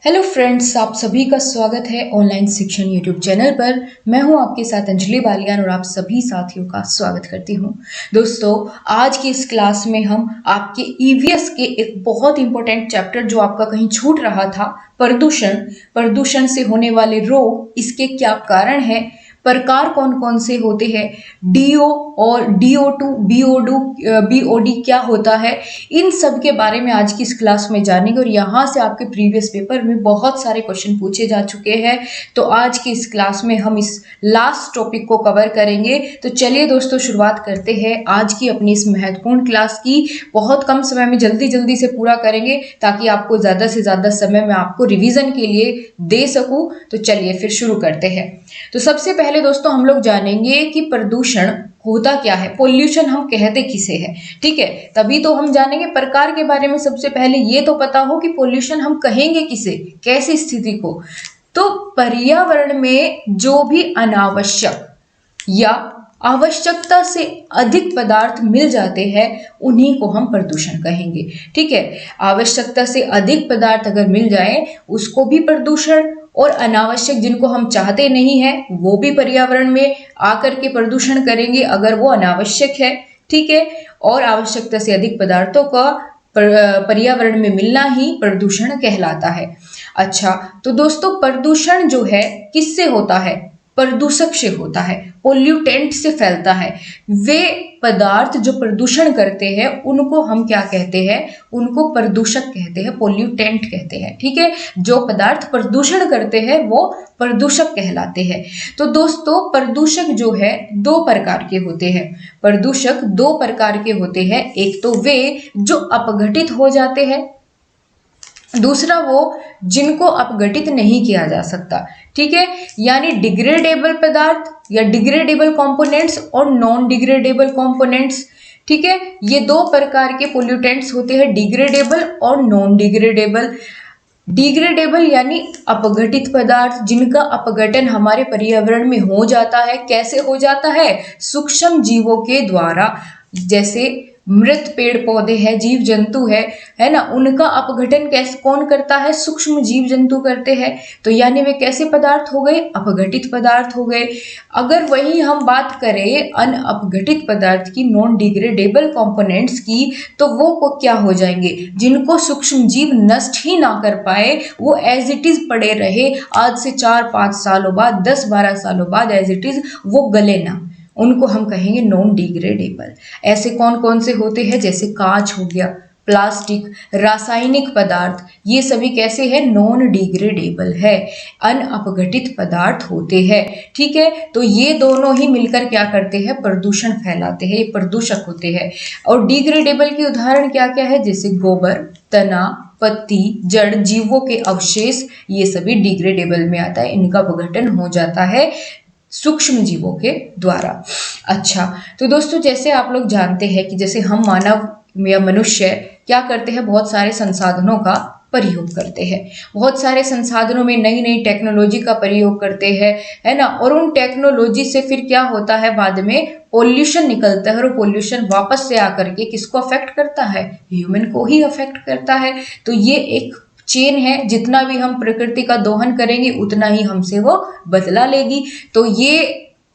Hello friends, आप सभी का स्वागत है ऑनलाइन शिक्षण यूट्यूब चैनल पर। मैं हूं आपके साथ अंजलि बालियान और आप सभी साथियों का स्वागत करती हूं। दोस्तों, आज की इस क्लास में हम आपके ईवीएस के एक बहुत इंपॉर्टेंट चैप्टर जो आपका कहीं छूट रहा था, प्रदूषण से होने वाले रोग, इसके क्या कारण है, प्रकार कौन कौन से होते हैं, डीओ और डीओ2 बीओडी क्या होता है, इन सब के बारे में आज की इस क्लास में जानेंगे। और यहाँ से आपके प्रीवियस पेपर में बहुत सारे क्वेश्चन पूछे जा चुके हैं, तो आज की इस क्लास में हम इस लास्ट टॉपिक को कवर करेंगे। तो चलिए दोस्तों, शुरुआत करते हैं आज की अपनी इस महत्वपूर्ण क्लास की। बहुत कम समय में जल्दी से पूरा करेंगे ताकि आपको ज़्यादा से ज़्यादा समय मैं आपको रिवीजन के लिए दे सकूं। तो चलिए फिर शुरू करते हैं। तो सबसे पहले दोस्तों हम लोग जानेंगे कि प्रदूषण होता क्या है, पोल्यूशन हम कहते किसे है। ठीक है, तभी तो हम जानेंगे प्रकार के बारे में। सबसे पहले ये तो पता हो कि पोल्यूशन हम कहेंगे किसे, कैसी स्थिति को। तो पर्यावरण में जो भी अनावश्यक या आवश्यकता से अधिक पदार्थ मिल जाते हैं, उन्हीं को हम प्रदूषण कहेंगे। ठीक है, आवश्यकता से अधिक पदार्थ अगर मिल जाए उसको भी प्रदूषण, और अनावश्यक जिनको हम चाहते नहीं है वो भी पर्यावरण में आकर के प्रदूषण करेंगे अगर वो अनावश्यक है। ठीक है, और आवश्यकता से अधिक पदार्थों का पर्यावरण में मिलना ही प्रदूषण कहलाता है। अच्छा, तो दोस्तों प्रदूषण जो है किससे होता है? प्रदूषक से होता है, पोल्यूटेंट से फैलता है। वे पदार्थ जो प्रदूषण करते हैं उनको हम क्या कहते हैं? उनको प्रदूषक कहते हैं, पोल्यूटेंट कहते हैं। ठीक है, जो पदार्थ प्रदूषण करते हैं वो प्रदूषक कहलाते हैं। तो दोस्तों प्रदूषक जो है दो प्रकार के होते हैं। प्रदूषक दो प्रकार के होते हैं, एक तो वे जो अपघटित हो जाते हैं, दूसरा वो जिनको अपघटित नहीं किया जा सकता। ठीक है, यानी डिग्रेडेबल पदार्थ या डिग्रेडेबल कंपोनेंट्स और नॉन डिग्रेडेबल कंपोनेंट्स। ठीक है, ये दो प्रकार के पोल्यूटेंट्स होते हैं, डिग्रेडेबल और नॉन डिग्रेडेबल। डिग्रेडेबल यानी अपघटित पदार्थ जिनका अपघटन हमारे पर्यावरण में हो जाता है। कैसे हो जाता है? सूक्ष्म जीवों के द्वारा। जैसे मृत पेड़ पौधे हैं, जीव जंतु है ना, उनका अपघटन कैसे कौन करता है? सूक्ष्म जीव जंतु करते हैं। तो यानी वे कैसे पदार्थ हो गए? अपघटित पदार्थ हो गए। अगर वही हम बात करें अनअपघटित पदार्थ की, नॉन डिग्रेडेबल कंपोनेंट्स की, तो वो क्या हो जाएंगे? जिनको सूक्ष्म जीव नष्ट ही ना कर पाए, वो एज इट इज पड़े रहे, आज से 4-5 सालों बाद, 10-12 सालों बाद एज इट इज वो गले ना, उनको हम कहेंगे नॉन डिग्रेडेबल। ऐसे कौन कौन से होते हैं? जैसे कांच हो गया, प्लास्टिक, रासायनिक पदार्थ, ये सभी कैसे हैं? नॉन डिग्रेडेबल है, अनअपघटित पदार्थ होते हैं। ठीक है, तो ये दोनों ही मिलकर क्या करते हैं? प्रदूषण फैलाते हैं, ये प्रदूषक होते हैं। और डिग्रेडेबल के उदाहरण क्या क्या है? जैसे गोबर, तना, पत्ती, जड़, जीवों के अवशेष, ये सभी डिग्रेडेबल में आता है। इनका अपघटन हो जाता है सूक्ष्म जीवों के द्वारा। अच्छा, तो दोस्तों जैसे आप लोग जानते हैं कि जैसे हम मानव या मनुष्य क्या करते हैं? बहुत सारे संसाधनों का प्रयोग करते हैं, बहुत सारे संसाधनों में नई नई टेक्नोलॉजी का प्रयोग करते हैं, है ना। और उन टेक्नोलॉजी से फिर क्या होता है? बाद में पोल्यूशन निकलता है, और पोल्यूशन वापस से आकर के किसको अफेक्ट करता है? ह्यूमन को ही अफेक्ट करता है। तो ये एक चेन है, जितना भी हम प्रकृति का दोहन करेंगे उतना ही हमसे वो बदला लेगी। तो ये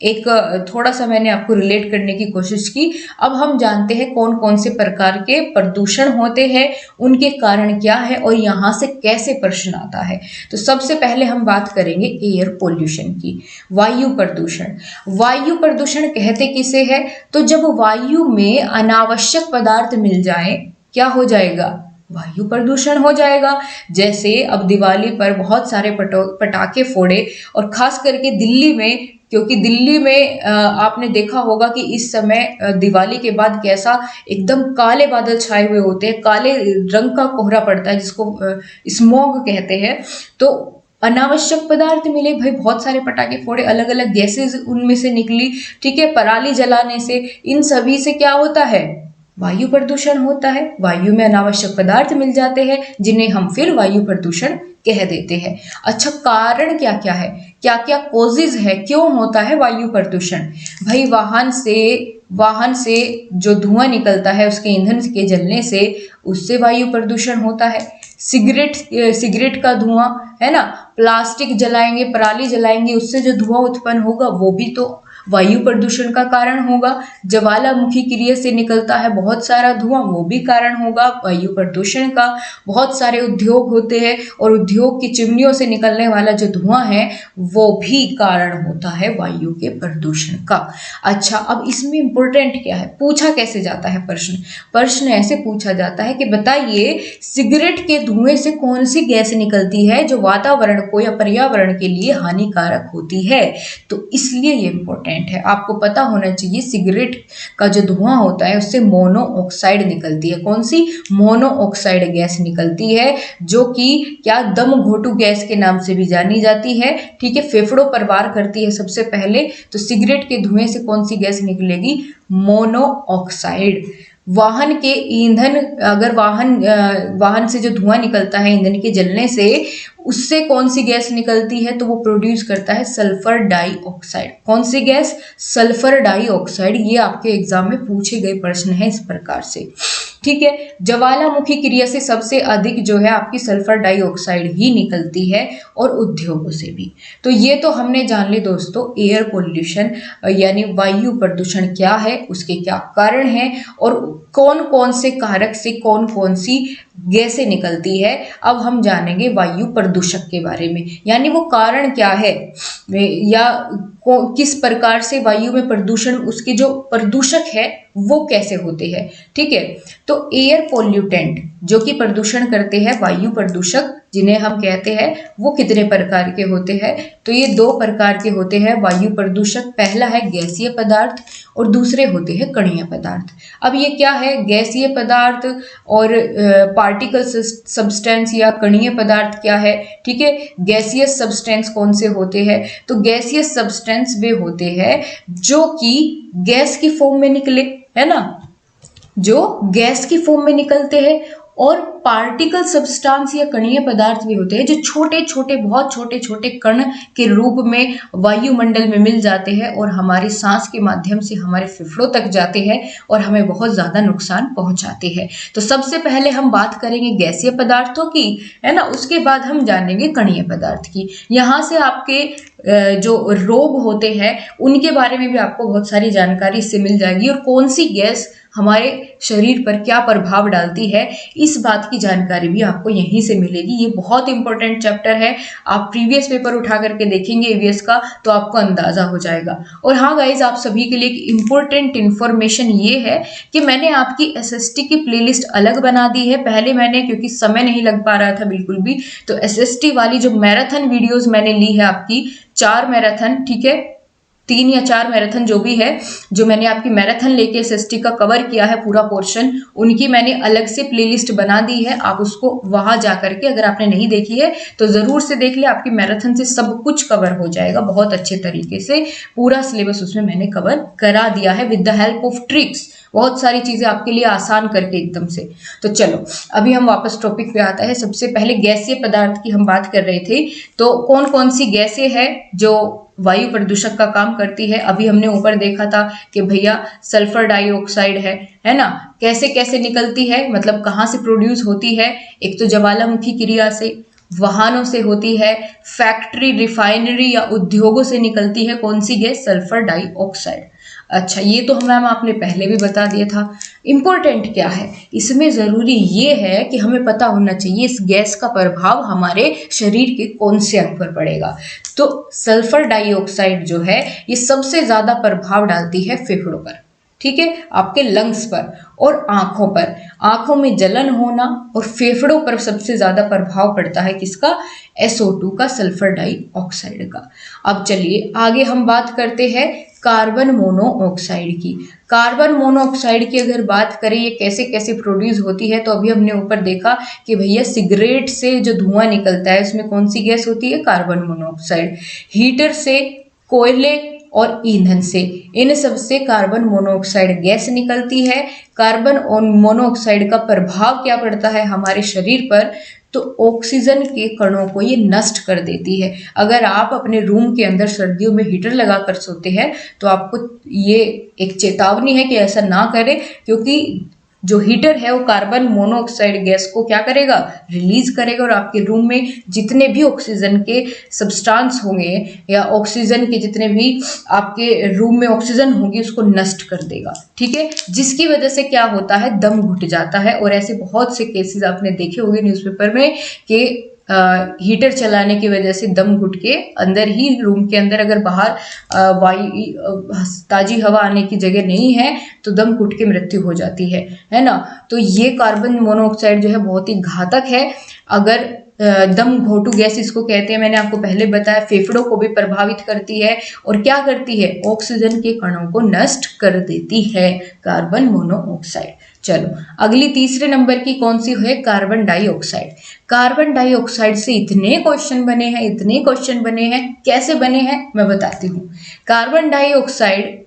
एक थोड़ा सा मैंने आपको रिलेट करने की कोशिश की। अब हम जानते हैं कौन कौन से प्रकार के प्रदूषण होते हैं, उनके कारण क्या है और यहाँ से कैसे प्रश्न आता है। तो सबसे पहले हम बात करेंगे एयर पोल्यूशन की, वायु प्रदूषण। वायु प्रदूषण कहते किसे है? तो जब वायु में अनावश्यक पदार्थ मिल जाए, क्या हो जाएगा? वायु प्रदूषण हो जाएगा। जैसे अब दिवाली पर बहुत सारे पटाखे फोड़े, और खास करके दिल्ली में, क्योंकि दिल्ली में आपने देखा होगा कि इस समय दिवाली के बाद कैसा एकदम काले बादल छाए हुए होते हैं, काले रंग का कोहरा पड़ता है, जिसको स्मॉग कहते हैं। तो अनावश्यक पदार्थ मिले भाई, बहुत सारे पटाखे फोड़े, अलग अलग गैसेज उनमें से निकली। ठीक है, पराली जलाने से, इन सभी से क्या होता है? वायु प्रदूषण होता है। वायु में अनावश्यक पदार्थ मिल जाते हैं जिन्हें हम फिर वायु प्रदूषण कह देते हैं। अच्छा, कारण क्या क्या है, क्या क्या कॉजेज है, क्यों होता है वायु प्रदूषण? भाई वाहन से जो धुआं निकलता है, उसके ईंधन के जलने से, उससे वायु प्रदूषण होता है। सिगरेट का धुआं, है ना, प्लास्टिक जलाएंगे, पराली जलाएंगे, उससे जो धुआं उत्पन्न होगा वो भी तो वायु प्रदूषण का कारण होगा। ज्वालामुखी क्रिया से निकलता है बहुत सारा धुआं, वो भी कारण होगा वायु प्रदूषण का। बहुत सारे उद्योग होते हैं और उद्योग की चिमनियों से निकलने वाला जो धुआं है वो भी कारण होता है वायु के प्रदूषण का। अच्छा, अब इसमें इंपॉर्टेंट क्या है, पूछा कैसे जाता है प्रश्न ऐसे पूछा जाता है कि बताइए सिगरेट के धुएं से कौन सी गैस निकलती है जो वातावरण को या पर्यावरण के लिए हानिकारक होती है। तो इसलिए ये इंपॉर्टेंट है, आपको पता होना चाहिए सिगरेट का जो धुआं होता है उससे मोनोऑक्साइड निकलती है। कौन सी? मोनोऑक्साइड गैस निकलती है, जो कि क्या दम घोटू गैस के नाम से भी जानी जाती है। ठीक है, फेफड़ों पर वार करती है सबसे पहले। तो सिगरेट के धुएं से कौन सी गैस निकलेगी? मोनोऑक्साइड। वाहन के ईंधन, अगर वाहन से जो धुआं निकलता है ईंधन के जलने से, उससे कौन सी गैस निकलती है? तो वो प्रोड्यूस करता है सल्फर डाइऑक्साइड। कौन सी गैस? Sulphur dioxide. ये आपके एग्जाम में पूछे गए प्रश्न है इस प्रकार से। ठीक है, ज्वालामुखी क्रिया से सबसे अधिक जो है आपकी सल्फर डाइऑक्साइड ही निकलती है, और उद्योगों से भी। तो ये तो हमने जान ली दोस्तों एयर पोल्यूशन यानी वायु प्रदूषण क्या है, उसके क्या कारण हैं, और कौन कौन से कारक से कौन कौन सी गैसें निकलती है। अब हम जानेंगे वायु प्रदूषक के बारे में, यानी वो कारण क्या है या किस प्रकार से वायु में प्रदूषण, उसके जो प्रदूषक है वो कैसे होते हैं। ठीक है, तो एयर पोल्यूटेंट जो कि प्रदूषण करते हैं, वायु प्रदूषक जिन्हें हम कहते हैं, वो कितने प्रकार के होते हैं? तो ये 2 प्रकार के होते हैं वायु प्रदूषक। पहला है गैसीय पदार्थ और दूसरे होते हैं कणीय पदार्थ। अब ये क्या है गैसीय पदार्थ और पार्टिकल सब्सटेंस या कणीय पदार्थ क्या है? ठीक है, गैसीय सब्सटेंस कौन से होते हैं? तो गैसीय सब्सटेंस वे होते हैं जो कि गैस की फॉर्म में निकले, है ना, जो गैस की फॉर्म में निकलते हैं। और पार्टिकल सब्सटेंस या कणीय पदार्थ भी होते हैं जो छोटे छोटे, बहुत छोटे छोटे कण के रूप में वायुमंडल में मिल जाते हैं और हमारी सांस के माध्यम से हमारे फेफड़ों तक जाते हैं और हमें बहुत ज्यादा नुकसान पहुंचाते हैं। तो सबसे पहले हम बात करेंगे गैसीय पदार्थों की, है ना, उसके बाद हम जानेंगे कणीय पदार्थ की। यहाँ से आपके जो रोग होते हैं उनके बारे में भी आपको बहुत सारी जानकारी इससे मिल जाएगी, और कौन सी गैस हमारे शरीर पर क्या प्रभाव डालती है इस बात की जानकारी भी आपको यहीं से मिलेगी। ये बहुत इंपॉर्टेंट चैप्टर है, आप प्रीवियस पेपर उठा करके देखेंगे ईवीएस का तो आपको अंदाजा हो जाएगा। और हाँ गाइज, आप सभी के लिए एक इम्पोर्टेंट इन्फॉर्मेशन ये है कि मैंने आपकी एसएसटी की प्लेलिस्ट अलग बना दी है। पहले मैंने, क्योंकि समय नहीं लग पा रहा था बिल्कुल भी, तो एसएसटी वाली जो मैराथन वीडियोस मैंने ली है आपकी 4 मैराथन, ठीक है, 3 या 4 मैराथन जो भी है, जो मैंने आपकी मैराथन लेके एसएसटी का कवर किया है पूरा पोर्शन, उनकी मैंने अलग से प्लेलिस्ट बना दी है। आप उसको वहां जाकर के, अगर आपने नहीं देखी है तो जरूर से देख ले, आपकी मैराथन से सब कुछ कवर हो जाएगा बहुत अच्छे तरीके से। पूरा सिलेबस उसमें मैंने कवर करा दिया है with the help of tricks, बहुत सारी चीजें आपके लिए आसान करके एकदम से। तो चलो अभी हम वापस टॉपिक पे आता है। सबसे पहले गैसीय पदार्थ की हम बात कर रहे थे, तो कौन कौन सी गैसें हैं जो वायु प्रदूषक का काम करती है। अभी हमने ऊपर देखा था कि भैया सल्फर डाइऑक्साइड है ना, कैसे कैसे निकलती है, मतलब कहाँ से प्रोड्यूस होती है। एक तो ज्वालामुखी क्रिया से, वाहनों से होती है, फैक्ट्री, रिफाइनरी या उद्योगों से निकलती है कौन सी गैस? Sulphur dioxide. अच्छा, ये तो मैम आपने पहले भी बता दिया था। इंपॉर्टेंट क्या है इसमें, जरूरी ये है कि हमें पता होना चाहिए इस गैस का प्रभाव हमारे शरीर के कौन से अंग पर पड़ेगा। तो सल्फर डाइऑक्साइड जो है ये सबसे ज्यादा प्रभाव डालती है फेफड़ों पर, ठीक है, आपके लंग्स पर और आंखों पर। आंखों में जलन होना और फेफड़ों पर सबसे ज्यादा प्रभाव पड़ता है किसका? SO2 का, सल्फर डाइऑक्साइड का। अब चलिए आगे हम बात करते हैं कार्बन मोनोऑक्साइड की। कार्बन मोनोऑक्साइड की अगर बात करें ये कैसे कैसे प्रोड्यूस होती है, तो अभी हमने ऊपर देखा कि भैया सिगरेट से जो धुआं निकलता है उसमें कौन सी गैस होती है? Carbon monoxide. हीटर से, कोयले और ईंधन से, इन सब से कार्बन मोनोऑक्साइड गैस निकलती है। कार्बन मोनोऑक्साइड का प्रभाव क्या पड़ता है हमारे शरीर पर? तो ऑक्सीजन के कणों को ये नष्ट कर देती है। अगर आप अपने रूम के अंदर सर्दियों में हीटर लगाकर सोते हैं तो आपको ये एक चेतावनी है कि ऐसा ना करें, क्योंकि जो हीटर है वो कार्बन मोनोऑक्साइड गैस को क्या करेगा, रिलीज करेगा और आपके रूम में जितने भी ऑक्सीजन के सब्सटेंस होंगे या ऑक्सीजन के जितने भी आपके रूम में ऑक्सीजन होगी उसको नष्ट कर देगा। ठीक है, जिसकी वजह से क्या होता है, दम घुट जाता है। और ऐसे बहुत से केसेस आपने देखे होंगे न्यूज़पेपर में कि हीटर चलाने की वजह से दम घुट के अंदर ही रूम के अंदर अगर बाहर ताजी हवा आने की जगह नहीं है तो दम घुट के मृत्यु हो जाती है ना। तो ये कार्बन मोनोऑक्साइड जो है बहुत ही घातक है। अगर दम घोटू गैस इसको कहते हैं, मैंने आपको पहले बताया, फेफड़ों को भी प्रभावित करती है और क्या करती है, ऑक्सीजन के कणों को नष्ट कर देती है कार्बन मोनोऑक्साइड। चलो अगली तीसरे नंबर की कौन सी है, कार्बन डाइऑक्साइड। कार्बन डाइऑक्साइड से इतने क्वेश्चन बने हैं, कैसे बने हैं मैं बताती हूँ। कार्बन डाइऑक्साइड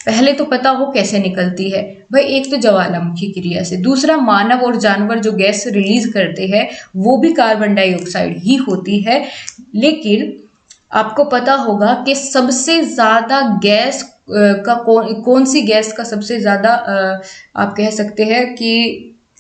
पहले तो पता हो कैसे निकलती है भाई, एक तो ज्वालामुखी क्रिया से, दूसरा मानव और जानवर जो गैस रिलीज करते हैं वो भी कार्बन डाइऑक्साइड ही होती है। लेकिन आपको पता होगा कि सबसे ज्यादा गैस का कौन सी गैस का सबसे ज्यादा आप कह सकते हैं कि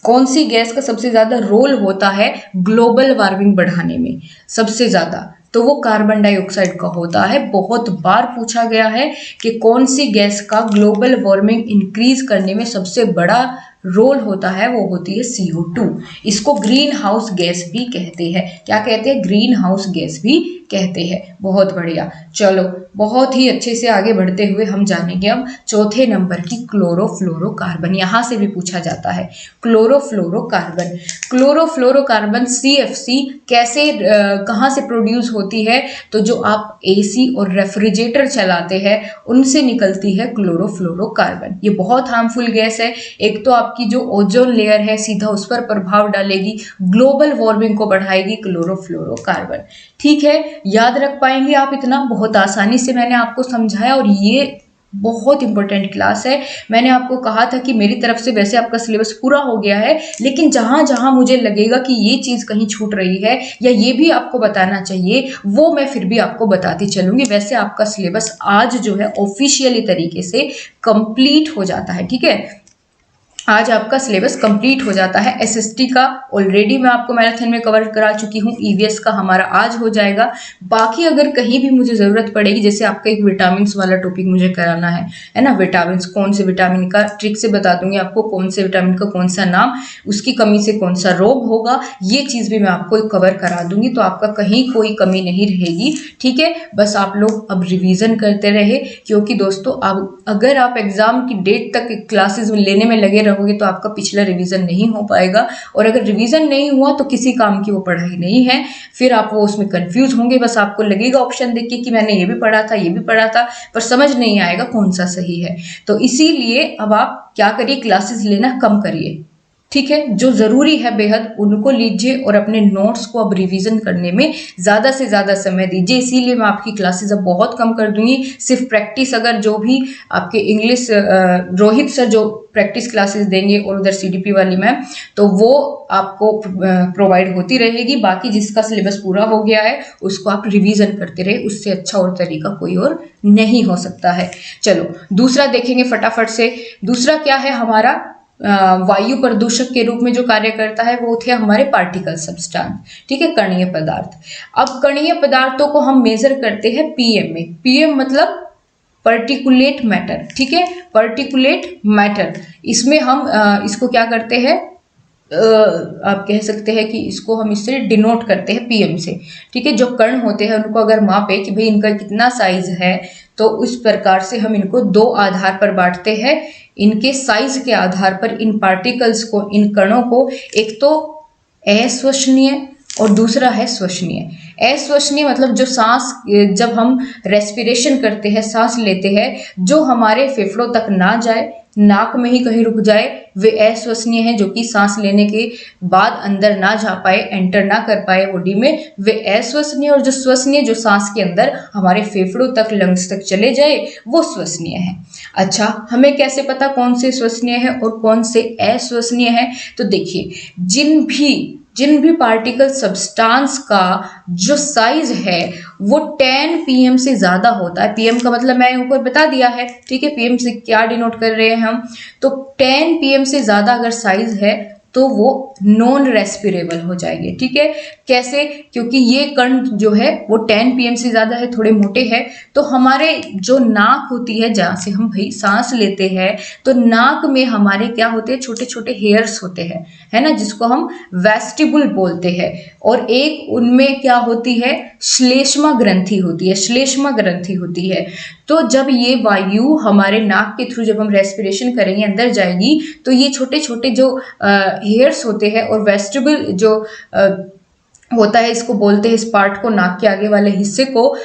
कौन सी गैस का सबसे ज्यादा रोल होता है ग्लोबल वार्मिंग बढ़ाने में, सबसे ज्यादा तो वो कार्बन डाइऑक्साइड का होता है। बहुत बार पूछा गया है कि कौन सी गैस का ग्लोबल वार्मिंग इंक्रीज करने में सबसे बड़ा रोल होता है, वो होती है CO2। इसको ग्रीन हाउस गैस भी कहते हैं। क्या कहते हैं, ग्रीन हाउस गैस भी कहते हैं। बहुत बढ़िया, चलो बहुत ही अच्छे से आगे बढ़ते हुए हम जानेंगे अब चौथे नंबर की क्लोरोफ्लोरोकार्बन। यहां से भी पूछा जाता है क्लोरोफ्लोरोकार्बन। क्लोरोफ्लोरोकार्बन CFC कैसे कहाँ से प्रोड्यूस होती है, तो जो आप AC और रेफ्रिजरेटर चलाते हैं उनसे निकलती है क्लोरोफ्लोरोकार्बन। ये बहुत हार्मफुल गैस है। एक तो आपकी जो ओजोन लेयर है सीधा उस पर प्रभाव डालेगी, ग्लोबल वार्मिंग को बढ़ाएगी क्लोरोफ्लोरोकार्बन। ठीक है, याद रख पाएंगे आप इतना, बहुत आसानी से मैंने आपको समझाया और ये बहुत इंपॉर्टेंट क्लास है। मैंने आपको कहा था कि मेरी तरफ से वैसे आपका सिलेबस पूरा हो गया है, लेकिन जहां जहां मुझे लगेगा कि ये चीज कहीं छूट रही है या ये भी आपको बताना चाहिए वो मैं फिर भी आपको बताती चलूंगी। वैसे आपका सिलेबस आज जो है ऑफिशियली तरीके से कंप्लीट हो जाता है। ठीक है, आज आपका सिलेबस कंप्लीट हो जाता है। SST का ऑलरेडी मैं आपको मैराथन में कवर करा चुकी हूँ, EVS का हमारा आज हो जाएगा। बाकी अगर कहीं भी मुझे ज़रूरत पड़ेगी, जैसे आपका एक विटामिन वाला टॉपिक मुझे कराना है ना, विटामिन कौन से विटामिन का ट्रिक से बता दूंगी आपको, कौन से विटामिन का कौन सा नाम, उसकी कमी से कौन सा रोग होगा, ये चीज़ भी मैं आपको कवर करा दूंगी, तो आपका कहीं कोई कमी नहीं रहेगी। ठीक है, बस आप लोग अब रिविज़न करते रहे, क्योंकि दोस्तों अगर आप एग्ज़ाम की डेट तक क्लासेस लेने में लगे रहोगे तो आपका पिछला रिवीजन नहीं हो पाएगा, और अगर रिवीजन नहीं हुआ तो किसी काम की वो पढ़ाई नहीं है, फिर आप वो उसमें कंफ्यूज होंगे। बस आपको लगेगा ऑप्शन देख के कि मैंने ये भी पढ़ा था, ये भी पढ़ा था, पर समझ नहीं आएगा कौन सा सही है। तो इसीलिए अब आप क्या करिए, क्लासेस लेना कम करिए। ठीक है, जो जरूरी है बेहद उनको लीजिए और अपने नोट्स को अब रिवीजन करने में ज्यादा से ज्यादा समय दीजिए। इसीलिए मैं आपकी क्लासेस अब बहुत कम कर दूंगी। सिर्फ प्रैक्टिस, अगर जो भी आपके इंग्लिश रोहित सर जो प्रैक्टिस क्लासेस देंगे और उधर CDP वाली मैम, तो वो आपको प्रोवाइड होती रहेगी। बाकी जिसका सिलेबस पूरा हो गया है उसको आप रिवीजन करते रहे, उससे अच्छा और तरीका कोई और नहीं हो सकता है। चलो दूसरा देखेंगे फटाफट से। दूसरा क्या है हमारा, वायु प्रदूषक के रूप में जो कार्य करता है वो थे हमारे पार्टिकल सब्सटेंस। ठीक है, कणीय पदार्थ। अब कणीय पदार्थों को हम मेजर करते हैं PM में। PM मतलब पर्टिकुलेट मैटर। ठीक है, पर्टिकुलेट मैटर, इसमें हम इसको क्या करते हैं, आप कह सकते हैं कि इसको हम इससे डिनोट करते हैं PM से। ठीक है, जो कण होते हैं उनको अगर मापे कि भाई इनका कितना साइज है, तो उस प्रकार से हम इनको दो आधार पर बांटते हैं। इनके साइज के आधार पर इन पार्टिकल्स को, इन कणों को, एक तो अश्वसनीय और दूसरा है श्वसनीय। अश्वसनीय मतलब जो सांस, जब हम रेस्पिरेशन करते हैं, सांस लेते हैं, जो हमारे फेफड़ों तक ना जाए, नाक में ही कहीं रुक जाए, वे अश्वसनीय है, जो कि सांस लेने के बाद अंदर ना जा पाए, एंटर ना कर पाए बॉडी में, वे अश्वसनीय। और जो श्वसनीय, जो सांस के अंदर हमारे फेफड़ों तक, लंग्स तक चले जाए, वो श्वसनीय है। अच्छा, हमें कैसे पता कौन से श्वसनीय है और कौन से अश्वसनीय है, तो देखिए जिन भी पार्टिकल सब्सटेंस का जो साइज है वो 10 pm से ज़्यादा होता है। pm का मतलब मैं ऊपर बता दिया है, ठीक है, pm से क्या डिनोट कर रहे हैं हम, तो 10 pm से ज़्यादा अगर साइज है तो वो नॉन रेस्पिरेबल हो जाएंगे, ठीक है। कैसे? क्योंकि ये कण जो है वो 10 pm से ज़्यादा है, थोड़े मोटे हैं, तो हमारे जो नाक होती है जहाँ से हम भाई सांस लेते हैं, तो नाक में हमारे क्या होते हैं, छोटे छोटे हेयर्स होते हैं, है ना, जिसको हम वेस्टिबुल बोलते हैं। और एक उनमें क्या होती है, श्लेष्मा ग्रंथि होती है, श्लेष्मा ग्रंथि होती है। तो जब ये वायु हमारे नाक के थ्रू जब हम रेस्पिरेशन करेंगे अंदर जाएगी, तो ये छोटे छोटे जो हेयर्स होते हैं और वेस्टिबल जो होता है, इसको बोलते हैं, इस पार्ट को, नाक के आगे वाले हिस्से को,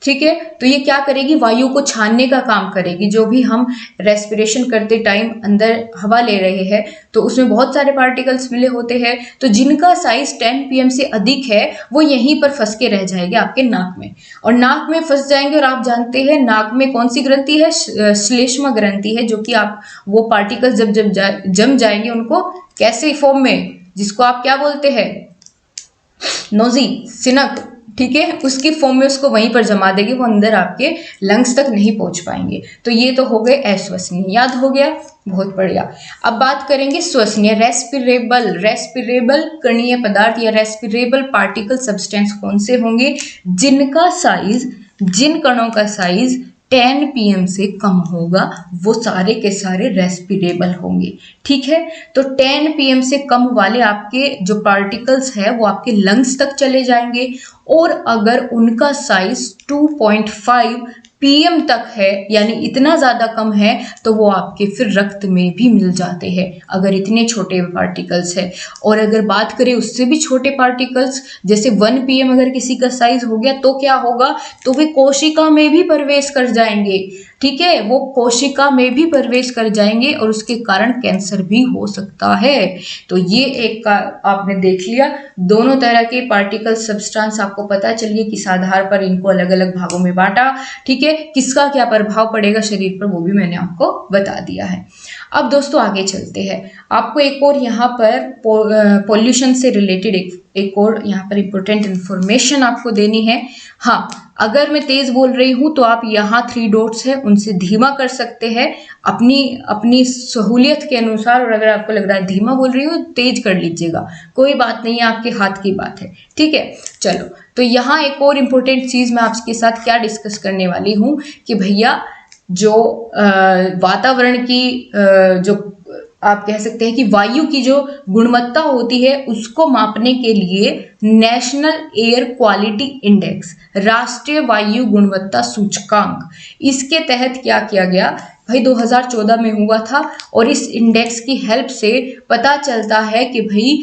ठीक है, तो ये क्या करेगी, वायु को छानने का काम करेगी। जो भी हम रेस्पिरेशन करते टाइम अंदर हवा ले रहे हैं तो उसमें बहुत सारे पार्टिकल्स मिले होते हैं, तो जिनका साइज 10 pm से अधिक है वो यहीं पर फंस के रह जाएंगे आपके नाक में, और नाक में फंस जाएंगे। और आप जानते हैं नाक में कौन सी ग्रंथि है, श्लेष्मा ग्रंथि है, जो कि आप वो पार्टिकल्स जब जम जाएंगे उनको कैसे फॉर्म में, जिसको आप क्या बोलते हैं, नोजी, सिनक, ठीक है, उसकी फॉर्म में उसको वहीं पर जमा देगी, वो अंदर आपके लंग्स तक नहीं पहुंच पाएंगे। तो ये तो हो गए अश्वसनीय, याद हो गया, बहुत बढ़िया। अब बात करेंगे श्वसनीय, रेस्पिरेबल। रेस्पिरेबल कणीय पदार्थ या रेस्पिरेबल पार्टिकल सब्सटेंस कौन से होंगे, जिनका साइज, जिन कणों का साइज 10 pm से कम होगा, वो सारे के सारे रेस्पिरेबल होंगे, ठीक है। तो 10 pm से कम वाले आपके जो पार्टिकल्स है वो आपके लंग्स तक चले जाएंगे, और अगर उनका साइज 2.5 pm तक है, यानी इतना ज़्यादा कम है, तो वो आपके फिर रक्त में भी मिल जाते हैं, अगर इतने छोटे पार्टिकल्स है। और अगर बात करें उससे भी छोटे पार्टिकल्स, जैसे 1 pm अगर किसी का साइज हो गया, तो क्या होगा, तो वे कोशिका में भी प्रवेश कर जाएंगे, ठीक है, वो कोशिका में भी प्रवेश कर जाएंगे, और उसके कारण कैंसर भी हो सकता है। तो ये एक का आपने देख लिया, दोनों तरह के पार्टिकल सब्सटेंस आपको पता चलिए किस आधार पर इनको अलग अलग भागों में बांटा, ठीक है, किसका क्या प्रभाव पड़ेगा शरीर पर, वो भी मैंने आपको बता दिया है। अब दोस्तों आगे चलते हैं, आपको एक और यहाँ पर पोल्यूशन से रिलेटेड एक और यहाँ पर इंपॉर्टेंट इंफॉर्मेशन आपको देनी है। हाँ, अगर मैं तेज बोल रही हूँ तो आप यहाँ 3 डॉट्स है उनसे धीमा कर सकते हैं अपनी सहूलियत के अनुसार, और अगर आपको लग रहा है धीमा बोल रही हूँ तेज कर लीजिएगा, कोई बात नहीं है, आपके हाथ की बात है, ठीक है। चलो, तो यहाँ एक और इम्पोर्टेंट चीज़ मैं आपके साथ क्या डिस्कस करने वाली हूँ कि भैया जो वातावरण की जो आप कह सकते हैं कि वायु की जो गुणवत्ता होती है उसको मापने के लिए नेशनल एयर क्वालिटी इंडेक्स, राष्ट्रीय वायु गुणवत्ता सूचकांक, इसके तहत क्या किया गया भाई, 2014 में हुआ था, और इस इंडेक्स की हेल्प से पता चलता है कि भाई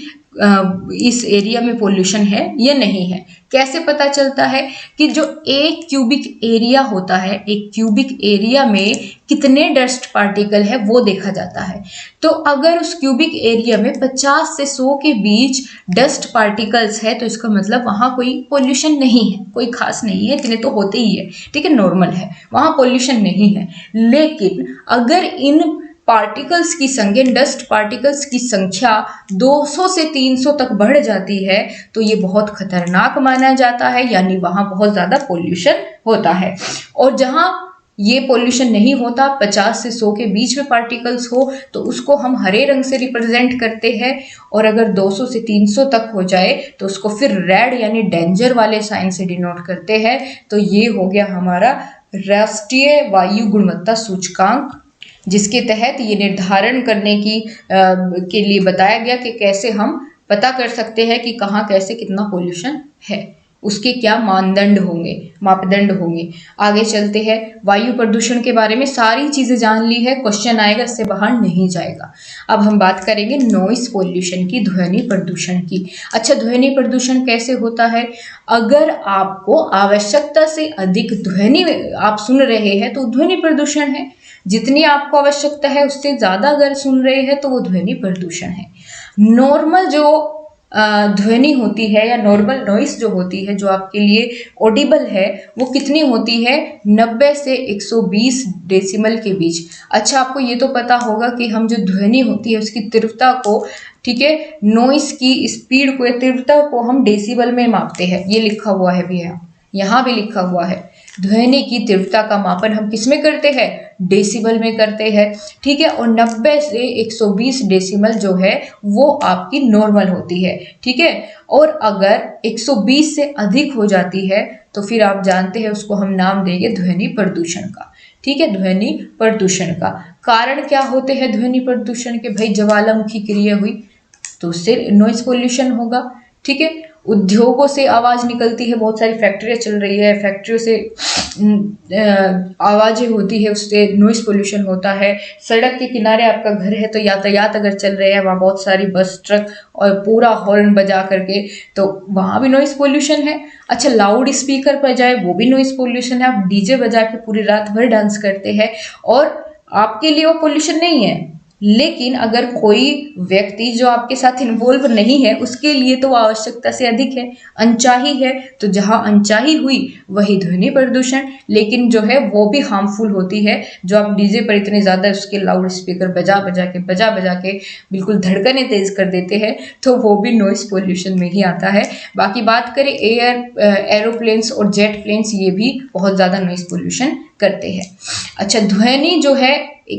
इस एरिया में पोल्यूशन है या नहीं है। कैसे पता चलता है कि जो एक क्यूबिक एरिया होता है, एक क्यूबिक एरिया में कितने डस्ट पार्टिकल है वो देखा जाता है। तो अगर उस क्यूबिक एरिया में 50 से 100 के बीच डस्ट पार्टिकल्स है, तो इसका मतलब वहाँ कोई पोल्यूशन नहीं है, कोई खास नहीं है, इतने तो होते ही है, ठीक है, नॉर्मल है, वहाँ पोल्यूशन नहीं है। लेकिन अगर इन पार्टिकल्स की संख्या, डस्ट पार्टिकल्स की संख्या 200 से 300 तक बढ़ जाती है, तो ये बहुत खतरनाक माना जाता है, यानी वहाँ बहुत ज़्यादा पोल्यूशन होता है। और जहाँ ये पोल्यूशन नहीं होता, 50 से 100 के बीच में पार्टिकल्स हो, तो उसको हम हरे रंग से रिप्रेजेंट करते हैं, और अगर 200 से 300 तक हो जाए तो उसको फिर रेड यानी डेंजर वाले साइन से डिनोट करते हैं। तो ये हो गया हमारा राष्ट्रीय वायु गुणवत्ता सूचकांक, जिसके तहत ये निर्धारण करने के लिए बताया गया कि कैसे हम पता कर सकते हैं कि कहाँ कैसे कितना पोल्यूशन है, उसके क्या मानदंड होंगे, मापदंड होंगे। आगे चलते हैं, वायु प्रदूषण के बारे में सारी चीज़ें जान ली है, क्वेश्चन आएगा, इससे बाहर नहीं जाएगा। अब हम बात करेंगे नॉइस पोल्यूशन की, ध्वनि प्रदूषण की। अच्छा, ध्वनि प्रदूषण कैसे होता है, अगर आपको आवश्यकता से अधिक ध्वनि आप सुन रहे हैं तो ध्वनि प्रदूषण है, जितनी आपको आवश्यकता है उससे ज़्यादा अगर सुन रहे हैं तो वो ध्वनि प्रदूषण है। नॉर्मल जो ध्वनि होती है या नॉर्मल नॉइस जो होती है, जो आपके लिए ऑडिबल है, वो कितनी होती है, 90 से 120 डेसिमल के बीच। अच्छा, आपको ये तो पता होगा कि हम जो ध्वनि होती है उसकी तीव्रता को, ठीक है, नॉइस की स्पीड को या तीव्रता को हम डेसिबल में मापते हैं, ये लिखा हुआ है भी है, यहाँ भी लिखा हुआ है। ध्वनि की तीव्रता का मापन हम किस में करते हैं? डेसिबल में करते हैं, ठीक है। और 90 से 120 डेसिबल जो है वो आपकी नॉर्मल होती है, ठीक है। और अगर 120 से अधिक हो जाती है तो फिर आप जानते हैं उसको हम नाम देंगे ध्वनि प्रदूषण का, ठीक है। ध्वनि प्रदूषण का कारण क्या होते हैं ध्वनि प्रदूषण के? भाई ज्वालामुखी क्रिया हुई तो उससे नॉइज पोल्यूशन होगा, ठीक है। उद्योगों से आवाज निकलती है, बहुत सारी फैक्ट्रियां चल रही है, फैक्ट्रियों से आवाजें होती है, उससे नॉइज पोल्यूशन होता है। सड़क के किनारे आपका घर है तो यातायात अगर चल रहे हैं, वहाँ बहुत सारी बस ट्रक और पूरा हॉर्न बजा करके, तो वहाँ भी नॉइज पोल्यूशन है। अच्छा, लाउड स्पीकर पर जाए वो भी नॉइज पोल्यूशन है। आप डीजे बजा के पूरी रात भर डांस करते हैं और आपके लिए वो पोल्यूशन नहीं है, लेकिन अगर कोई व्यक्ति जो आपके साथ इन्वॉल्व नहीं है उसके लिए तो आवश्यकता से अधिक है, अनचाही है। तो जहां अनचाही हुई वही ध्वनि प्रदूषण, लेकिन जो है वो भी हार्मफुल होती है। जो आप डीजे पर इतने ज्यादा उसके लाउड स्पीकर बजा बजा के बिल्कुल धड़कने तेज कर देते हैं, तो वो भी नॉइस पोल्यूशन में ही आता है। बाकी बात करें एरोप्लेन्स और जेट प्लेन्स, ये भी बहुत ज्यादा नॉइस पोल्यूशन करते हैं। अच्छा, ध्वनि जो है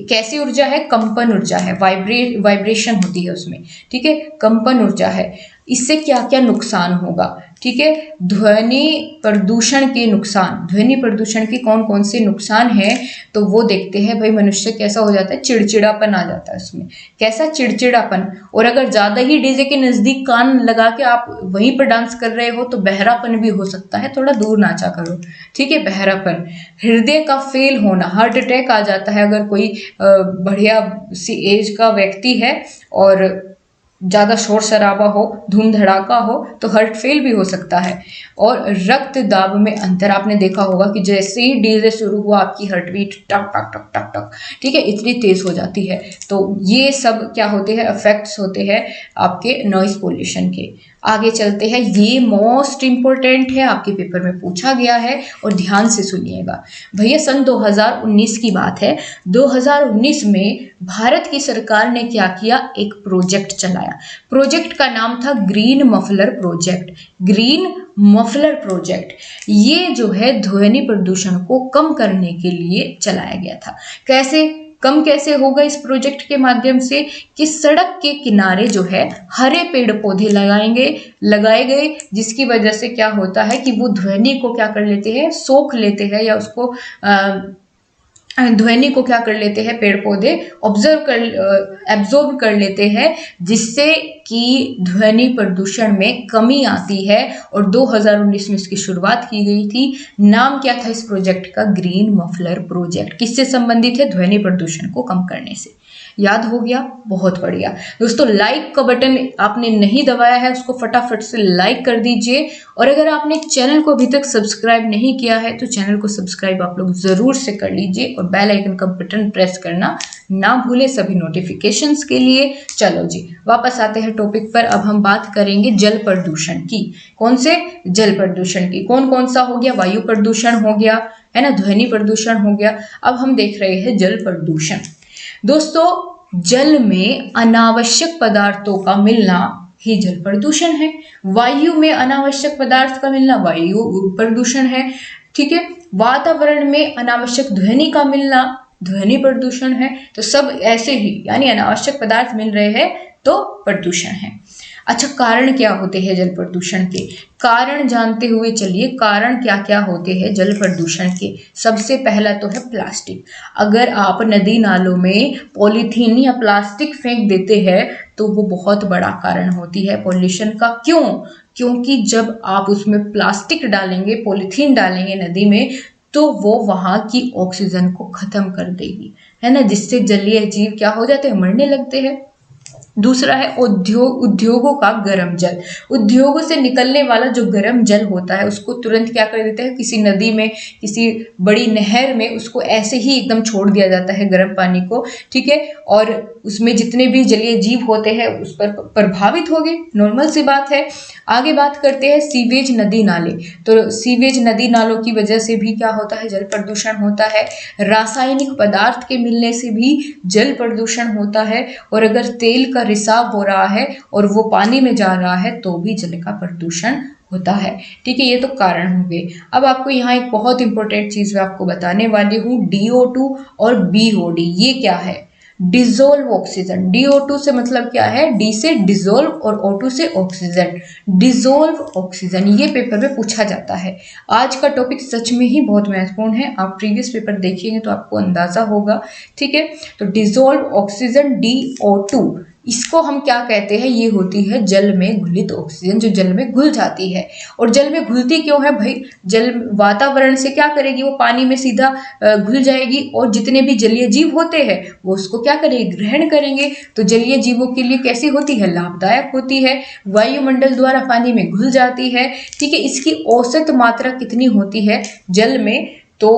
कैसी ऊर्जा है? कंपन ऊर्जा है, वाइब्रेशन होती है उसमें, ठीक है, कंपन ऊर्जा है। इससे क्या क्या नुकसान होगा, ठीक है। ध्वनि प्रदूषण के नुकसान, ध्वनि प्रदूषण के कौन कौन से नुकसान है तो वो देखते हैं। भाई मनुष्य कैसा हो जाता है? चिड़चिड़ापन आ जाता है उसमें। कैसा चिड़चिड़ापन? और अगर ज्यादा ही डीजे के नजदीक कान लगा के आप वहीं पर डांस कर रहे हो तो बहरापन भी हो सकता है, थोड़ा दूर नाचा करो, ठीक है। बहरापन, हृदय का फेल होना, हार्ट अटैक आ जाता है अगर कोई बढ़िया सी एज का व्यक्ति है और ज्यादा शोर शराबा हो, धूम धड़ाका हो तो हार्ट फेल भी हो सकता है। और रक्त दाब में अंतर, आपने देखा होगा कि जैसे ही डीजे शुरू हुआ आपकी हार्ट बीट टक टक टक टक टक, ठीक है, इतनी तेज हो जाती है। तो ये सब क्या होते हैं? इफेक्ट्स होते हैं आपके नॉइस पोल्यूशन के। आगे चलते हैं, ये मोस्ट इंपॉर्टेंट है, आपके पेपर में पूछा गया है और ध्यान से सुनिएगा भैया। सन 2019 की बात है। 2019 में भारत की सरकार ने क्या किया? एक प्रोजेक्ट चलाया। प्रोजेक्ट का नाम था green muffler project. Green muffler project ये जो है ध्वनि प्रदूषण को कम करने के लिए चलाया गया था। कैसे कम कैसे होगा? इस प्रोजेक्ट के माध्यम से कि सड़क के किनारे जो है हरे पेड़ पौधे लगाए गए, जिसकी वजह से क्या होता है कि वो ध्वनि को क्या कर लेते हैं? सोख लेते हैं, या उसको ध्वनि को क्या कर लेते हैं? पेड़ पौधे एब्जॉर्ब कर लेते हैं, जिससे कि ध्वनि प्रदूषण में कमी आती है। और 2019 में इसकी शुरुआत की गई थी। नाम क्या था इस प्रोजेक्ट का? Green muffler project. किससे संबंधित है? ध्वनि प्रदूषण को कम करने से। याद हो गया? बहुत बढ़िया दोस्तों। लाइक का बटन आपने नहीं दबाया है, उसको फटाफट से लाइक कर दीजिए। और अगर आपने चैनल को अभी तक सब्सक्राइब नहीं किया है तो चैनल को सब्सक्राइब आप लोग जरूर से कर लीजिए और बेल आइकन का बटन प्रेस करना ना भूले सभी नोटिफिकेशंस के लिए। चलो जी, वापस आते हैं टॉपिक पर। अब हम बात करेंगे जल प्रदूषण की। कौन से? जल प्रदूषण की। कौन कौन सा हो गया? वायु प्रदूषण हो गया, है ना, ध्वनि प्रदूषण हो गया। अब हम देख रहे हैं जल प्रदूषण। दोस्तों, जल में अनावश्यक पदार्थों का मिलना ही जल प्रदूषण है। वायु में अनावश्यक पदार्थ का मिलना वायु प्रदूषण है, ठीक है। वातावरण में अनावश्यक ध्वनि का मिलना ध्वनि प्रदूषण है। तो सब ऐसे ही, यानी अनावश्यक पदार्थ मिल रहे हैं तो प्रदूषण है। अच्छा, कारण क्या होते हैं जल प्रदूषण के? कारण जानते हुए चलिए, कारण क्या क्या होते हैं जल प्रदूषण के। सबसे पहला तो है प्लास्टिक। अगर आप नदी नालों में पॉलीथीन या प्लास्टिक फेंक देते हैं तो वो बहुत बड़ा कारण होती है पॉल्यूशन का। क्यों? क्योंकि जब आप उसमें प्लास्टिक डालेंगे, पॉलीथीन डालेंगे नदी में, तो वो वहां की ऑक्सीजन को खत्म कर देगी, है ना, जिससे जलीय जीव क्या हो जाते हैं? मरने लगते हैं। दूसरा है उद्योगों का गर्म जल। उद्योगों से निकलने वाला जो गर्म जल होता है उसको तुरंत क्या कर देते हैं? किसी नदी में, किसी बड़ी नहर में उसको ऐसे ही एकदम छोड़ दिया जाता है गर्म पानी को, ठीक है। और उसमें जितने भी जलीय जीव होते हैं उस पर प्रभावित हो गए, नॉर्मल सी बात है। आगे बात करते हैं सीवेज नदी नाले। तो सीवेज नदी नालों की वजह से भी क्या होता है? जल प्रदूषण होता है। रासायनिक पदार्थ के मिलने से भी जल प्रदूषण होता है। और अगर तेल का रिसाव हो रहा है और वो पानी में जा रहा है तो भी जल का प्रदूषण होता है। ठीक है, ये तो कारण हो गए। अब आपको यहाँ एक बहुत इंपॉर्टेंट चीज मैं आपको बताने वाली हूँ, DO2 और BOD। ये क्या है? Dissolve oxygen. DO2 से मतलब क्या है? डी से डिजोल्व और O2 से ऑक्सीजन। डिजोल्व ऑक्सीजन ये पेपर में पूछा जाता है। आज का टॉपिक सच में ही बहुत महत्वपूर्ण है, आप प्रीवियस पेपर देखेंगे तो आपको अंदाजा होगा। ठीक है, तो डिजोल्व ऑक्सीजन DO2, इसको हम क्या कहते हैं? ये होती है जल में घुलित ऑक्सीजन, जो जल में घुल जाती है। और जल में घुलती क्यों है भाई? जल वातावरण से क्या करेगी? वो पानी में सीधा घुल जाएगी, और जितने भी जलीय जीव होते हैं वो उसको क्या करेंगे? ग्रहण करेंगे। तो जलीय जीवों के लिए कैसी होती है? लाभदायक होती है, वायुमंडल द्वारा पानी में घुल जाती है। ठीक है, इसकी औसत मात्रा कितनी होती है जल में? तो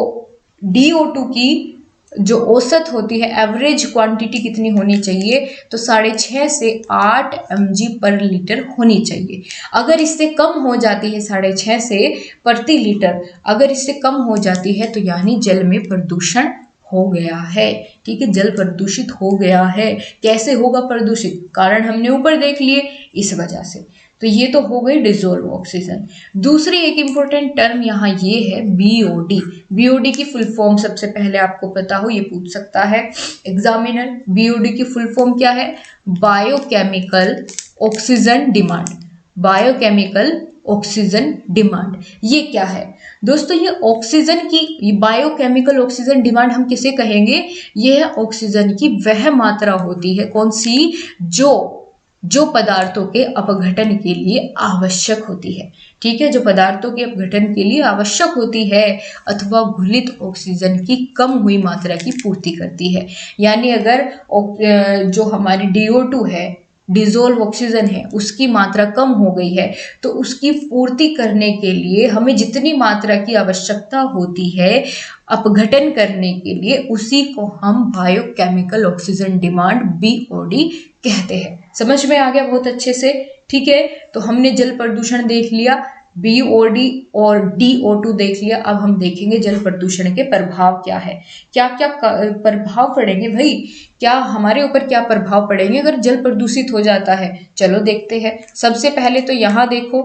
DO2 की जो औसत होती है, एवरेज क्वांटिटी कितनी होनी चाहिए? तो 6.5 से 8 mg/लीटर होनी चाहिए। अगर इससे कम हो जाती है 6.5 से प्रति लीटर, अगर इससे कम हो जाती है तो यानी जल में प्रदूषण हो गया है। ठीक है, जल प्रदूषित हो गया है। कैसे होगा प्रदूषित? कारण हमने ऊपर देख लिए, इस वजह से। तो ये तो हो गई डिजोल्व ऑक्सीजन। दूसरी एक इंपॉर्टेंट टर्म यहाँ ये है BOD। BOD की फुल फॉर्म सबसे पहले आपको पता हो, ये पूछ सकता है एग्जामिनर। BOD की फुल फॉर्म क्या है? Biochemical oxygen demand. Biochemical oxygen demand, ये क्या है दोस्तों? ये ऑक्सीजन की बायोकेमिकल ऑक्सीजन डिमांड हम किसे कहेंगे? ये है ऑक्सीजन की वह मात्रा होती है, कौन सी? जो पदार्थों के अपघटन के लिए आवश्यक होती है। ठीक है, जो पदार्थों के अपघटन के लिए आवश्यक होती है, अथवा घुलित ऑक्सीजन की कम हुई मात्रा की पूर्ति करती है। यानी अगर जो हमारी DO2 है, डिजोल्व ऑक्सीजन है, उसकी मात्रा कम हो गई है, तो उसकी पूर्ति करने के लिए हमें जितनी मात्रा की आवश्यकता होती है अपघटन करने के लिए, उसी को हम बायोकेमिकल ऑक्सीजन डिमांड BOD कहते हैं। समझ में आ गया बहुत अच्छे से? ठीक है, तो हमने जल प्रदूषण देख लिया, BOD और DO2 देख लिया। अब हम देखेंगे जल प्रदूषण के प्रभाव क्या है, क्या क्या प्रभाव पड़ेंगे भाई, क्या हमारे ऊपर क्या प्रभाव पड़ेंगे अगर जल प्रदूषित हो जाता है। चलो देखते हैं। सबसे पहले तो यहाँ देखो,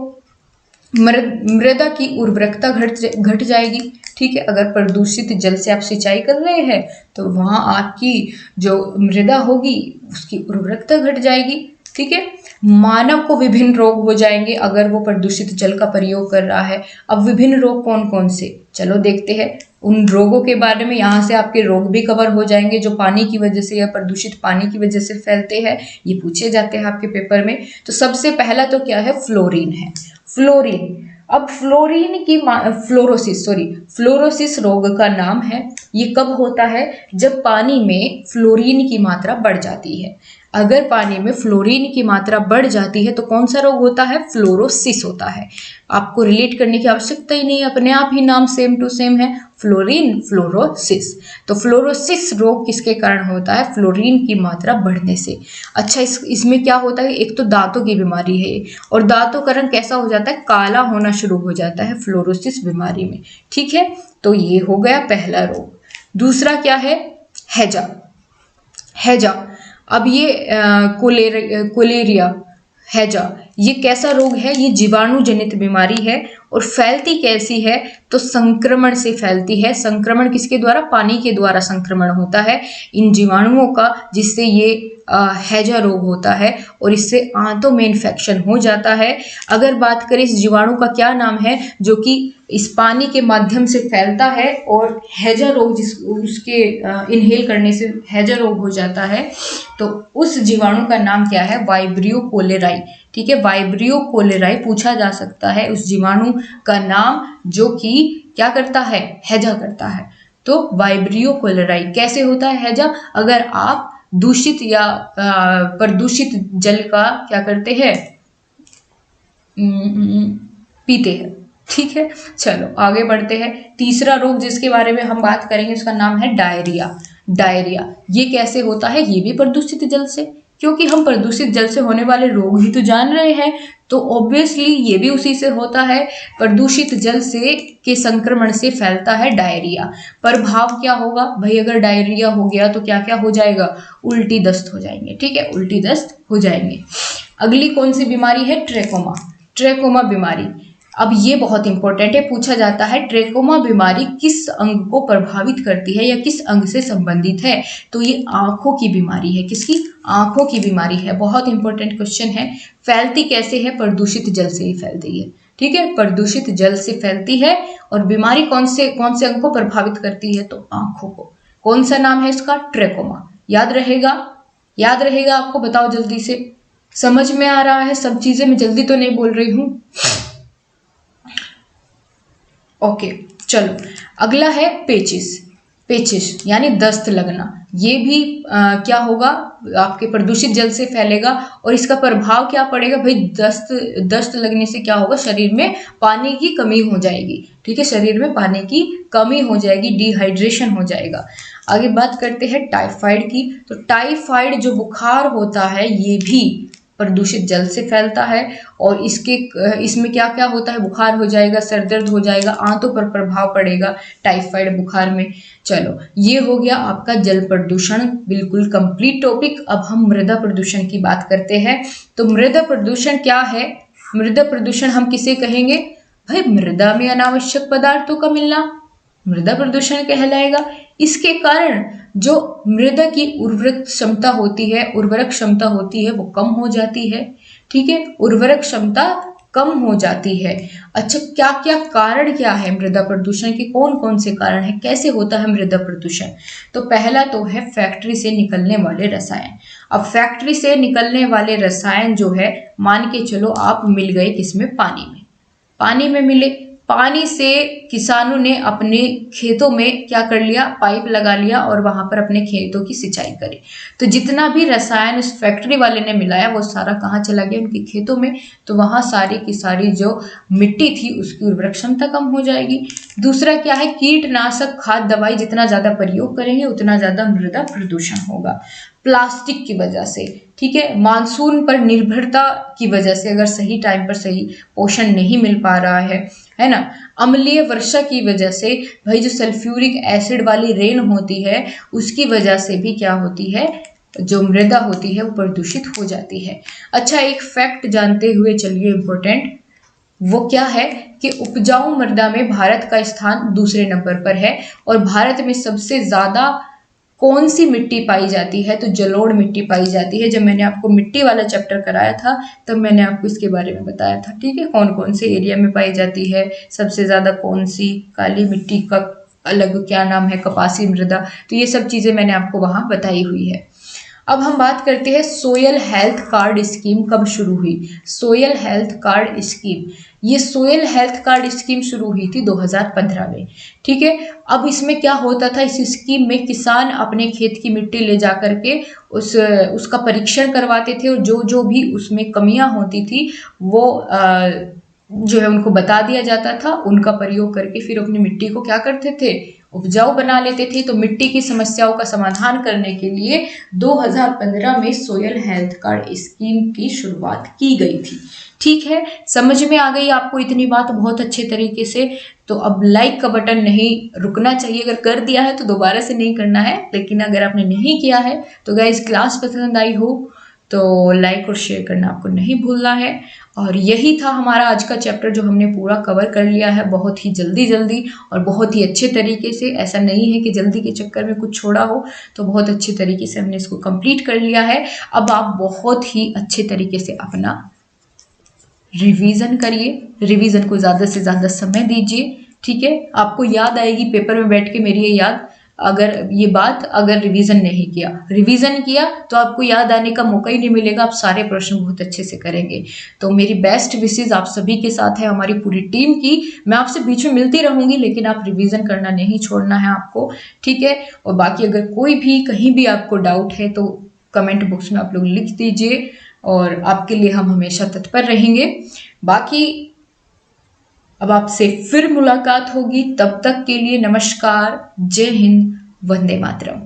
मृदा की उर्वरकता घट जाएगी। ठीक है, अगर प्रदूषित जल से आप सिंचाई कर रहे हैं तो वहां आपकी जो मृदा होगी उसकी उर्वरकता घट जाएगी। ठीक है, मानव को विभिन्न रोग हो जाएंगे अगर वो प्रदूषित जल का प्रयोग कर रहा है। अब विभिन्न रोग कौन कौन से, चलो देखते हैं उन रोगों के बारे में। यहाँ से आपके रोग भी कवर हो जाएंगे जो पानी की वजह से या प्रदूषित पानी की वजह से फैलते हैं, ये पूछे जाते हैं आपके पेपर में। तो सबसे पहला तो क्या है? फ्लोरीन है। फ्लोरीन, अब फ्लोरीन की फ्लोरोसिस रोग का नाम है। ये कब होता है? जब पानी में फ्लोरीन की मात्रा बढ़ जाती है। अगर पानी में फ्लोरीन की मात्रा बढ़ जाती है तो कौन सा रोग होता है? फ्लोरोसिस होता है। आपको रिलेट करने की आवश्यकता ही नहीं है, अपने आप ही नाम सेम टू सेम है, फ्लोरीन, फ्लोरोसिस। तो फ्लोरोसिस रोग किसके कारण होता है? फ्लोरीन की मात्रा बढ़ने से। अच्छा, इसमें क्या होता है? एक तो दांतों की बीमारी है, और दांतों का रंग कैसा हो जाता है? काला होना शुरू हो जाता है फ्लोरोसिस बीमारी में। ठीक है, तो ये हो गया पहला रोग। दूसरा क्या है? हैजा। हैजा, अब ये कोलेरिया, हैजा, ये कैसा रोग है? ये जीवाणु जनित बीमारी है, और फैलती कैसी है? तो संक्रमण से फैलती है। संक्रमण किसके द्वारा? पानी के द्वारा संक्रमण होता है इन जीवाणुओं का, जिससे ये हैजा रोग होता है, और इससे आंतों में इन्फेक्शन हो जाता है। अगर बात करें इस जीवाणु का क्या नाम है जो कि इस पानी के माध्यम से फैलता है, और हैजा रोग उसके इनहेल करने से हैजा रोग हो जाता है, तो उस जीवाणु का नाम क्या है? Vibrio cholerae. ठीक है, वाइब्रियो कोलेराई पूछा जा सकता है उस जीवाणु का नाम जो कि क्या करता है? हैजा करता है। तो वाइब्रियो कोलेराई कैसे होता है हैजा? अगर आप दूषित या प्रदूषित जल का क्या करते हैं? पीते हैं। ठीक है, चलो आगे बढ़ते हैं। तीसरा रोग जिसके बारे में हम बात करेंगे उसका नाम है डायरिया। डायरिया ये कैसे होता है? ये भी प्रदूषित जल से, क्योंकि हम प्रदूषित जल से होने वाले रोग ही तो जान रहे हैं, तो ऑब्वियसली ये भी उसी से होता है। प्रदूषित जल से के संक्रमण से फैलता है डायरिया। प्रभाव क्या होगा भाई? अगर डायरिया हो गया तो क्या क्या हो जाएगा? उल्टी दस्त हो जाएंगे। ठीक है, उल्टी दस्त हो जाएंगे। अगली कौन सी बीमारी है? ट्रेकोमा। ट्रेकोमा बीमारी, अब ये बहुत इंपॉर्टेंट है, पूछा जाता है ट्रेकोमा बीमारी किस अंग को प्रभावित करती है या किस अंग से संबंधित है, तो ये आंखों की बीमारी है। किसकी? आंखों की बीमारी है। बहुत इंपॉर्टेंट क्वेश्चन है। फैलती कैसे है? प्रदूषित जल से ही फैलती है। ठीक है, प्रदूषित जल से फैलती है। और बीमारी कौन से अंग को प्रभावित करती है? तो आंखों को। कौन सा नाम है इसका? ट्रेकोमा। याद रहेगा? याद रहेगा आपको? बताओ जल्दी से। समझ में आ रहा है सब चीजें? मैं जल्दी तो नहीं बोल रही हूं। ओके, चलो अगला है पेचिस। पेचिस यानी दस्त लगना। ये भी क्या होगा? आपके प्रदूषित जल से फैलेगा और इसका प्रभाव क्या पड़ेगा भाई? दस्त लगने से क्या होगा? शरीर में पानी की कमी हो जाएगी। ठीक है, शरीर में पानी की कमी हो जाएगी, डिहाइड्रेशन हो जाएगा। आगे बात करते हैं टाइफाइड की। तो टाइफाइड जो बुखार होता है ये भी प्रदूषित जल से फैलता है और इसमें क्या क्या होता है? बुखार हो जाएगा, सर दर्द हो जाएगा, आंतों पर प्रभाव पड़ेगा टाइफाइड बुखार में। चलो, ये हो गया आपका जल प्रदूषण, बिल्कुल कंप्लीट टॉपिक। अब हम मृदा प्रदूषण की बात करते हैं। तो मृदा प्रदूषण क्या है? मृदा प्रदूषण हम किसे कहेंगे भाई? मृदा में अनावश्यक पदार्थों का मिलना मृदा प्रदूषण कहलाएगा। इसके कारण जो मृदा की उर्वरक क्षमता होती है वो कम हो जाती है। ठीक है, उर्वरक क्षमता कम हो जाती है। अच्छा, क्या क्या कारण क्या है मृदा प्रदूषण के? कौन कौन से कारण है? कैसे होता है मृदा प्रदूषण? तो पहला तो है फैक्ट्री से निकलने वाले रसायन। अब फैक्ट्री से निकलने वाले रसायन जो है, मान के चलो आप मिल गए किसमें? पानी में मिले। पानी से किसानों ने अपने खेतों में क्या कर लिया? पाइप लगा लिया और वहां पर अपने खेतों की सिंचाई करी। तो जितना भी रसायन उस फैक्ट्री वाले ने मिलाया वो सारा कहाँ चला गया? उनके खेतों में। तो वहां सारी की सारी जो मिट्टी थी उसकी उर्वरक क्षमता कम हो जाएगी। दूसरा क्या है? कीटनाशक खाद दवाई जितना ज्यादा प्रयोग करेंगे उतना ज्यादा मृदा प्रदूषण होगा। प्लास्टिक की वजह से, ठीक है, मानसून पर निर्भरता की वजह से, अगर सही टाइम पर सही पोषण नहीं मिल पा रहा है ना, अम्लीय वर्षा की वजह से, भाई जो सल्फ्यूरिक एसिड वाली रेन होती है उसकी वजह से भी क्या होती है? जो मृदा होती है वो प्रदूषित हो जाती है। अच्छा, एक फैक्ट जानते हुए चलिए इंपॉर्टेंट, वो क्या है कि उपजाऊ मृदा में भारत का स्थान दूसरे नंबर पर है। और भारत में सबसे ज्यादा कौन सी मिट्टी पाई जाती है? तो जलोढ़ मिट्टी पाई जाती है। जब मैंने आपको मिट्टी वाला चैप्टर कराया था तब मैंने आपको इसके बारे में बताया था। ठीक है, कौन कौन से एरिया में पाई जाती है, सबसे ज्यादा कौन सी, काली मिट्टी का अलग क्या नाम है, कपासी मृदा, तो ये सब चीजें मैंने आपको वहां बताई हुई है। अब हम बात करते हैं सोयल हेल्थ कार्ड स्कीम कब शुरू हुई? सोयल हेल्थ कार्ड स्कीम, ये सोयल हेल्थ कार्ड स्कीम शुरू हुई थी 2015 में। ठीक है, अब इसमें क्या होता था? इस स्कीम में किसान अपने खेत की मिट्टी ले जा करके उसका परीक्षण करवाते थे और जो भी उसमें कमियां होती थी वो जो है उनको बता दिया जाता था। उनका प्रयोग करके फिर अपनी मिट्टी को क्या करते थे? उपजाऊ बना लेते थे। तो मिट्टी की समस्याओं का समाधान करने के लिए 2015 में सोयल हेल्थ कार्ड स्कीम की शुरुआत की गई थी। ठीक है, समझ में आ गई आपको इतनी बात बहुत अच्छे तरीके से? तो अब लाइक का बटन नहीं रुकना चाहिए, अगर कर दिया है तो दोबारा से नहीं करना है, लेकिन अगर आपने नहीं किया है तो गाइस क्लास पसंद आई हो तो लाइक और शेयर करना आपको नहीं भूलना है। और यही था हमारा आज का चैप्टर जो हमने पूरा कवर कर लिया है बहुत ही जल्दी और बहुत ही अच्छे तरीके से। ऐसा नहीं है कि जल्दी के चक्कर में कुछ छोड़ा हो, तो बहुत अच्छे तरीके से हमने इसको कंप्लीट कर लिया है। अब आप बहुत ही अच्छे तरीके से अपना रिवीजन करिए, रिवीजन को ज़्यादा से ज़्यादा समय दीजिए। ठीक है, आपको याद आएगी पेपर में बैठ के मेरी ये याद, अगर ये बात अगर रिवीजन नहीं किया, रिवीजन किया तो आपको याद आने का मौका ही नहीं मिलेगा, आप सारे प्रश्न बहुत अच्छे से करेंगे। तो मेरी बेस्ट विशेज आप सभी के साथ है, हमारी पूरी टीम की। मैं आपसे बीच में मिलती रहूंगी, लेकिन आप रिवीजन करना नहीं छोड़ना है आपको। ठीक है, और बाकी अगर कोई भी कहीं भी आपको डाउट है तो कमेंट बॉक्स में आप लोग लिख दीजिए और आपके लिए हम हमेशा तत्पर रहेंगे। बाकी अब आपसे फिर मुलाकात होगी, तब तक के लिए नमस्कार, जय हिंद, वंदे मातरम।